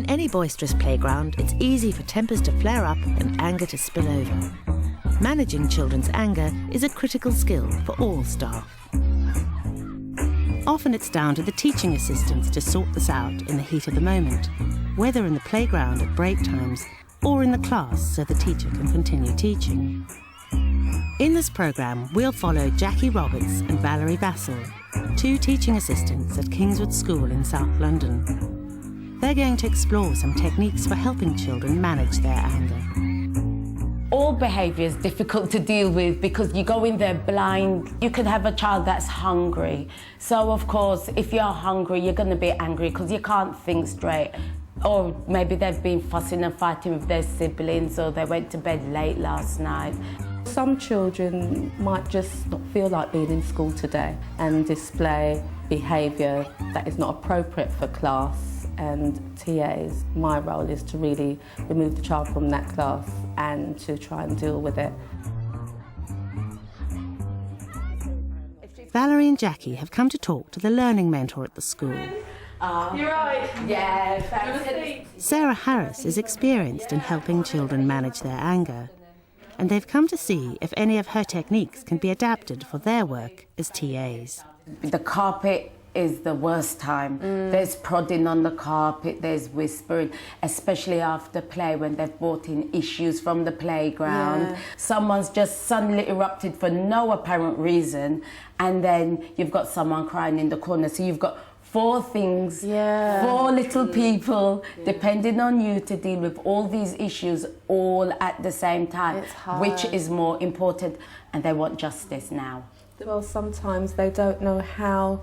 any boisterous playground, it's easy for tempers to flare up and anger to spill over. Managing children's anger is a critical skill for all staff. Often it's down to the teaching assistants to sort this out in the heat of the moment, whether in the playground at break times or in the class so the teacher can continue teaching. In this programme, we'll follow Jackie Roberts and Valerie Vassell, two teaching assistants at Kingswood School in South London. They're going to explore some techniques for helping children manage their anger. All behaviour is difficult to deal with because you go in there blind. You could have a child that's hungry. So, of course, if you're hungry, you're going to be angry because you can't think straight. Or maybe they've been fussing and fighting with their siblings, or they went to bed late last night. Some children might just not feel like being in school today and display behaviour that is not appropriate for class and TAs. My role is to really remove the child from that class and to try and deal with it. Valerie and Jackie have come to talk to the learning mentor at the school. You're right. Yeah, thanks. Sarah Harris is experienced in helping children manage their anger, and they've come to see if any of her techniques can be adapted for their work as TAs. The carpet is the worst time. There's prodding on the carpet, there's whispering, especially after play when they've brought in issues from the playground. Yeah. Someone's just suddenly erupted for no apparent reason, and then you've got someone crying in the corner. So you've got four things, four little people depending on you to deal with all these issues all at the same time. Which is more important, and they want justice now. Well, sometimes they don't know how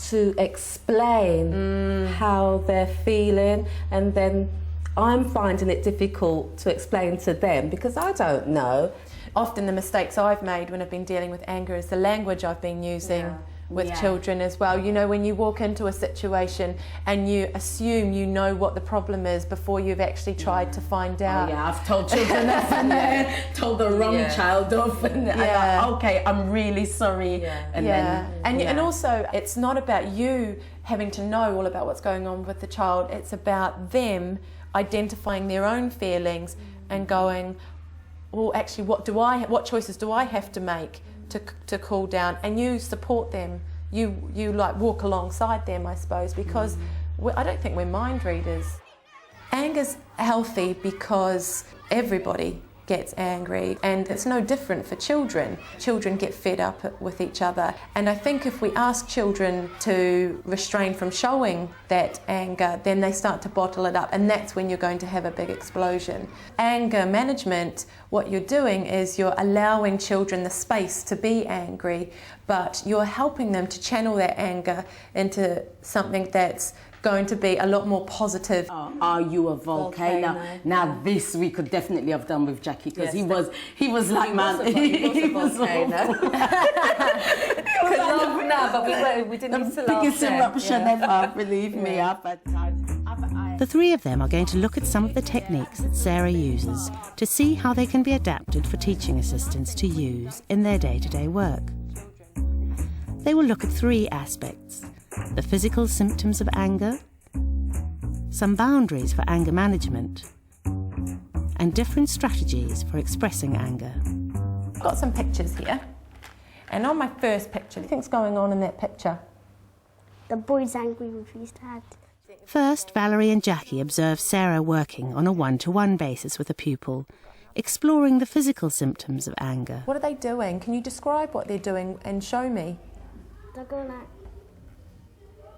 to explain how they're feeling, and then I'm finding it difficult to explain to them because I don't know. Often the mistakes I've made when I've been dealing with anger is the language I've been using with children as well. You know, when you walk into a situation and you assume you know what the problem is before you've actually tried to find out. Oh, yeah, I've told children off and then told the wrong child off, and I'm like, okay, I'm really sorry. And also, it's not about you having to know all about what's going on with the child. It's about them identifying their own feelings and going, well, actually, what choices do I have to make to cool down? And you support them. You like walk alongside them, I suppose, because I don't think we're mind readers. Anger's healthy because everybody gets angry, and it's no different for children. Children get fed up with each other, and I think if we ask children to restrain from showing that anger, then they start to bottle it up, and that's when you're going to have a big explosion. Anger management, what you're doing is you're allowing children the space to be angry, but you're helping them to channel their anger into something that's going to be a lot more positive. Are you a volcano? Now this we could definitely have done with Jackie, because he was like, man, he was a volcano. No, but we didn't need to laugh. Biggest eruption ever, believe me. The three of them are going to look at some of the techniques that Sarah uses to see how they can be adapted for teaching assistants to use in their day-to-day work. They will look at three aspects: the physical symptoms of anger, some boundaries for anger management, and different strategies for expressing anger. I've got some pictures here, and on my first picture, what do you think's going on in that picture? The boy's angry with his dad. First, Valerie and Jackie observe Sarah working on a one-to-one basis with a pupil, exploring the physical symptoms of anger. What are they doing? Can you describe what they're doing and show me? They're going like,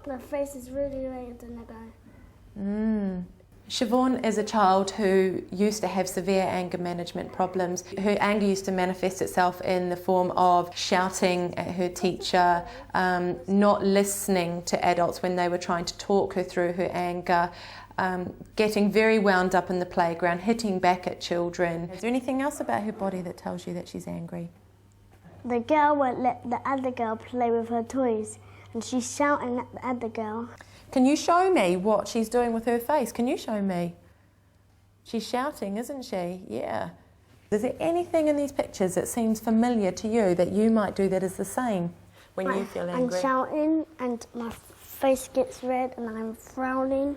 their face is really red and they go. Siobhan is a child who used to have severe anger management problems. Her anger used to manifest itself in the form of shouting at her teacher, not listening to adults when they were trying to talk her through her anger, getting very wound up in the playground, hitting back at children. Is there anything else about her body that tells you that she's angry? The girl won't let the other girl play with her toys, and she's shouting at the other girl. Can you show me what she's doing with her face? Can you show me? She's shouting, isn't she? Yeah. Is there anything in these pictures that seems familiar to you that you might do that is the same when you feel angry? I'm shouting and my face gets red and I'm frowning.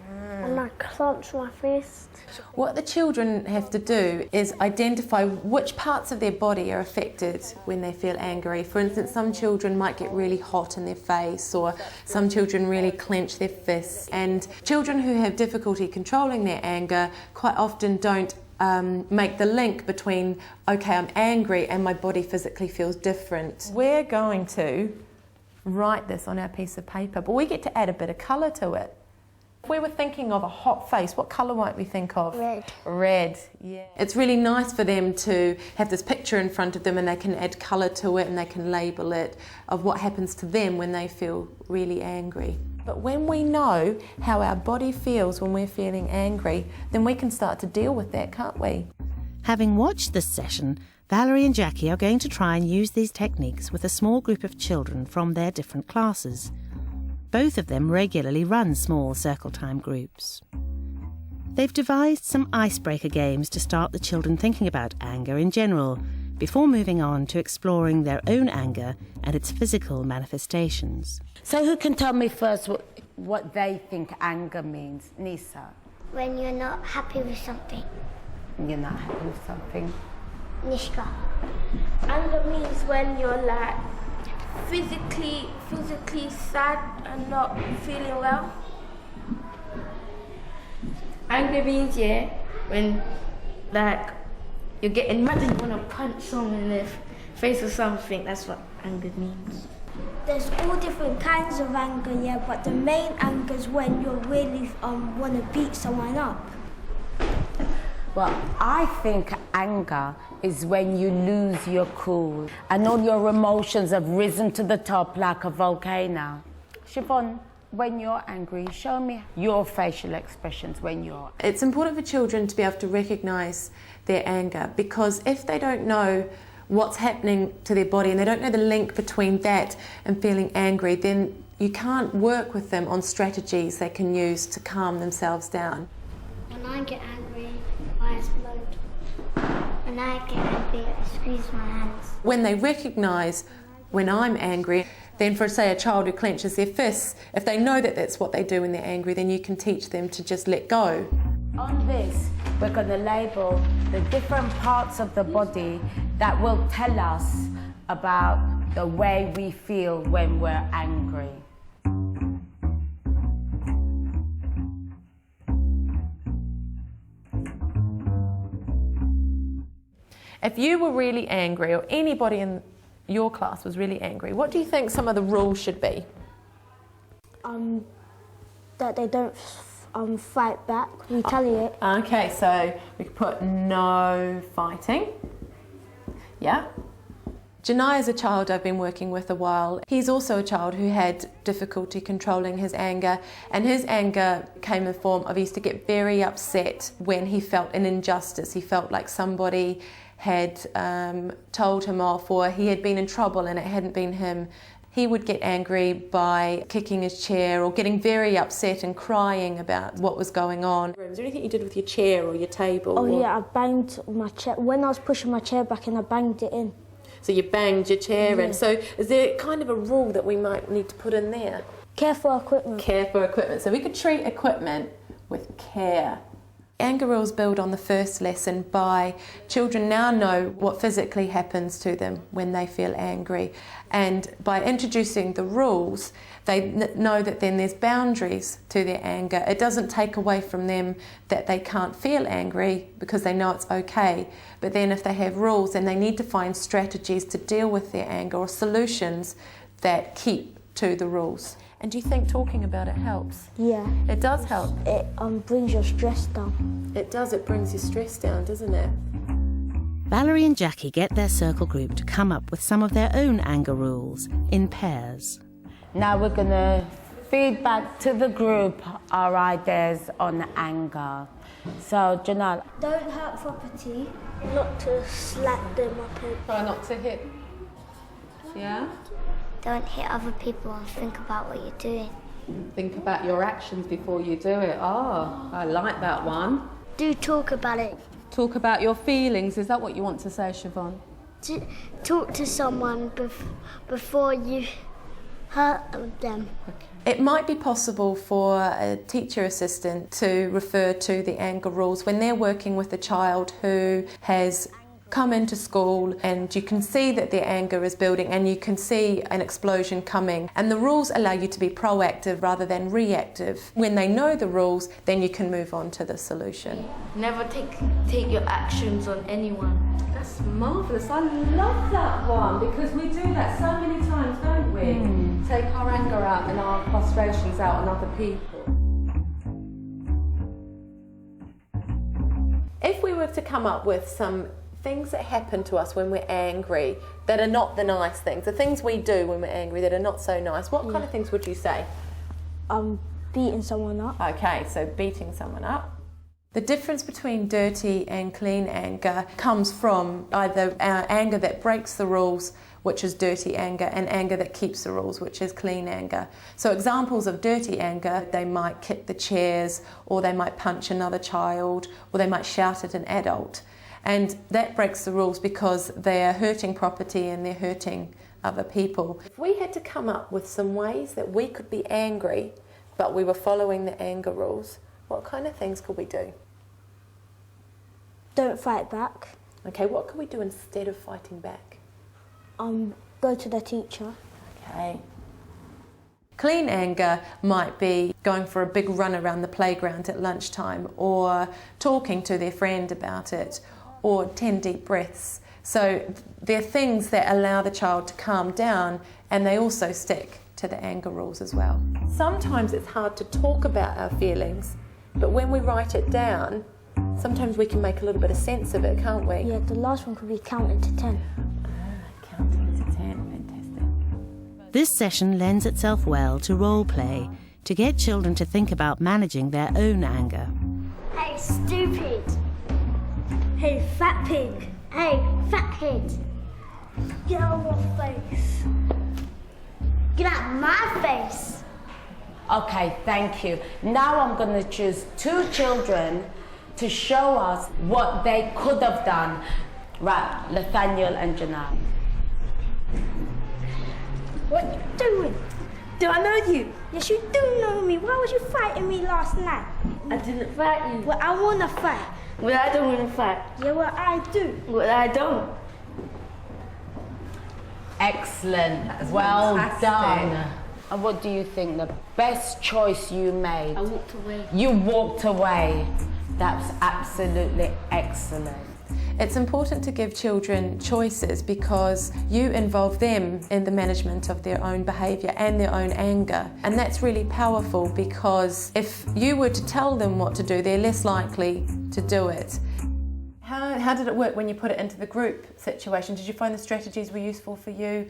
And I clench my fist. What the children have to do is identify which parts of their body are affected when they feel angry. For instance, some children might get really hot in their face, or some children really clench their fists. And children who have difficulty controlling their anger quite often don't make the link between, okay, I'm angry and my body physically feels different. We're going to write this on our piece of paper, but we get to add a bit of colour to it. If we were thinking of a hot face, what colour might we think of? Red. Red, yeah. It's really nice for them to have this picture in front of them and they can add colour to it and they can label it of what happens to them when they feel really angry. But when we know how our body feels when we're feeling angry, then we can start to deal with that, can't we? Having watched this session, Valerie and Jackie are going to try and use these techniques with a small group of children from their different classes. Both of them regularly run small circle time groups. They've devised some icebreaker games to start the children thinking about anger in general, before moving on to exploring their own anger and its physical manifestations. So who can tell me first what they think anger means? Nisa? When you're not happy with something. You're not happy with something. Nishka. Anger means when you're like physically sad and not feeling well. Anger means, yeah, when like you're getting mad and you want to punch someone in the face or something. That's what anger means. There's all different kinds of anger, yeah, but the main anger is when you really want to beat someone up. Well, I think anger is when you lose your cool and all your emotions have risen to the top like a volcano. Siobhan, when you're angry, show me your facial expressions when you're... It's important for children to be able to recognise their anger, because if they don't know what's happening to their body and they don't know the link between that and feeling angry, then you can't work with them on strategies they can use to calm themselves down. When I get angry, I explode. When I get angry, I squeeze my hands. When they recognise when I'm angry, then for, say, a child who clenches their fists, if they know that that's what they do when they're angry, then you can teach them to just let go. On this, we're going to label the different parts of the body that will tell us about the way we feel when we're angry. If you were really angry, or anybody in your class was really angry, what do you think some of the rules should be? That they don't fight back, retaliate. Okay, so we could put no fighting. Yeah. Janai is a child I've been working with a while. He's also a child who had difficulty controlling his anger, and his anger came in the form of he used to get very upset when he felt an injustice. He felt like somebody had told him off, or he had been in trouble and it hadn't been him. He would get angry by kicking his chair or getting very upset and crying about what was going on. Is there anything you did with your chair or your table? Oh yeah, I banged my chair. When I was pushing my chair back in, I banged it in. So you banged your chair in. So is there kind of a rule that we might need to put in there? Care for equipment. Care for equipment. So we could treat equipment with care. Anger rules build on the first lesson by children now know what physically happens to them when they feel angry, and by introducing the rules they know that then there's boundaries to their anger. It doesn't take away from them that they can't feel angry because they know it's okay, but then if they have rules then they need to find strategies to deal with their anger or solutions that keep to the rules. And do you think talking about it helps? Yeah. It does help. It brings your stress down. It does, it brings your stress down, doesn't it? Valerie and Jackie get their circle group to come up with some of their own anger rules in pairs. Now we're going to feed back to the group our ideas on anger. So, Janelle. Don't hurt property, not to slap them up. Try not to hit. Yeah? Don't hit other people and think about what you're doing. Think about your actions before you do it. Oh, I like that one. Do talk about it. Talk about your feelings. Is that what you want to say, Siobhan? Talk to someone before you hurt them. It might be possible for a teacher assistant to refer to the anger rules when they're working with a child who has come into school and you can see that their anger is building and you can see an explosion coming, and the rules allow you to be proactive rather than reactive. When they know the rules, then you can move on to the solution. Never take your actions on anyone. That's marvellous. I love that one because we do that so many times, don't we? Take our anger out and our frustrations out on other people. If we were to come up with some things that happen to us when we're angry that are not the nice things, the things we do when we're angry that are not so nice, what kind of things would you say? Beating someone up. Okay, so beating someone up. The difference between dirty and clean anger comes from either our anger that breaks the rules, which is dirty anger, and anger that keeps the rules, which is clean anger. So examples of dirty anger, they might kick the chairs, or they might punch another child, or they might shout at an adult. And that breaks the rules because they are hurting property and they're hurting other people. If we had to come up with some ways that we could be angry, but we were following the anger rules, what kind of things could we do? Don't fight back. Okay, what could we do instead of fighting back? Go to the teacher. Okay. Clean anger might be going for a big run around the playground at lunchtime, or talking to their friend about it, or 10 deep breaths. So they're things that allow the child to calm down, and they also stick to the anger rules as well. Sometimes it's hard to talk about our feelings, but when we write it down, sometimes we can make a little bit of sense of it, can't we? Yeah, the last one could be counting to 10. Counting to 10, fantastic. This session lends itself well to role play to get children to think about managing their own anger. Hey, stupid. Hey, fat pig. Hey, fat head. Get out of my face. Get out of my face. Okay, thank you. Now I'm going to choose 2 children to show us what they could have done. Right, Nathaniel and Janelle. What are you doing? Do I know you? Yes, you do know me. Why was you fighting me last night? I didn't fight you. Well, I want to fight. Well, I don't want to fight. Yeah, well, I do. Well, I don't. Excellent. Well fantastic. done. And what do you think the best choice you made? I walked away. You walked away. That's absolutely excellent. It's important to give children choices because you involve them in the management of their own behaviour and their own anger. And that's really powerful because if you were to tell them what to do, they're less likely to do it. How did it work when you put it into the group situation? Did you find the strategies were useful for you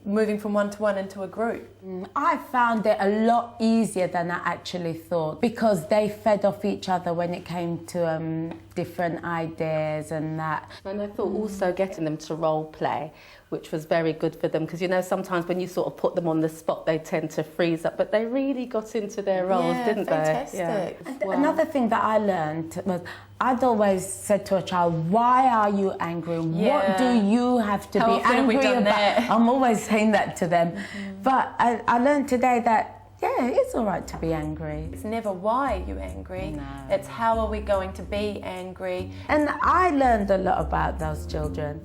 moving from one-to-one into a group? I found it a lot easier than I actually thought because they fed off each other when it came to different ideas and that. And I thought also getting them to role play, which was very good for them because, you know, sometimes when you sort of put them on the spot, they tend to freeze up, but they really got into their roles, didn't fantastic. they? Yeah. Another thing that I learned was I'd always said to a child, why are you angry? Yeah. What do you have to How be often have we angry done about? that? I'm always saying that to them. But I learned today that, yeah, it's all right to be angry. It's never why you're angry, No. it's how are we going to be angry. And I learned a lot about those children.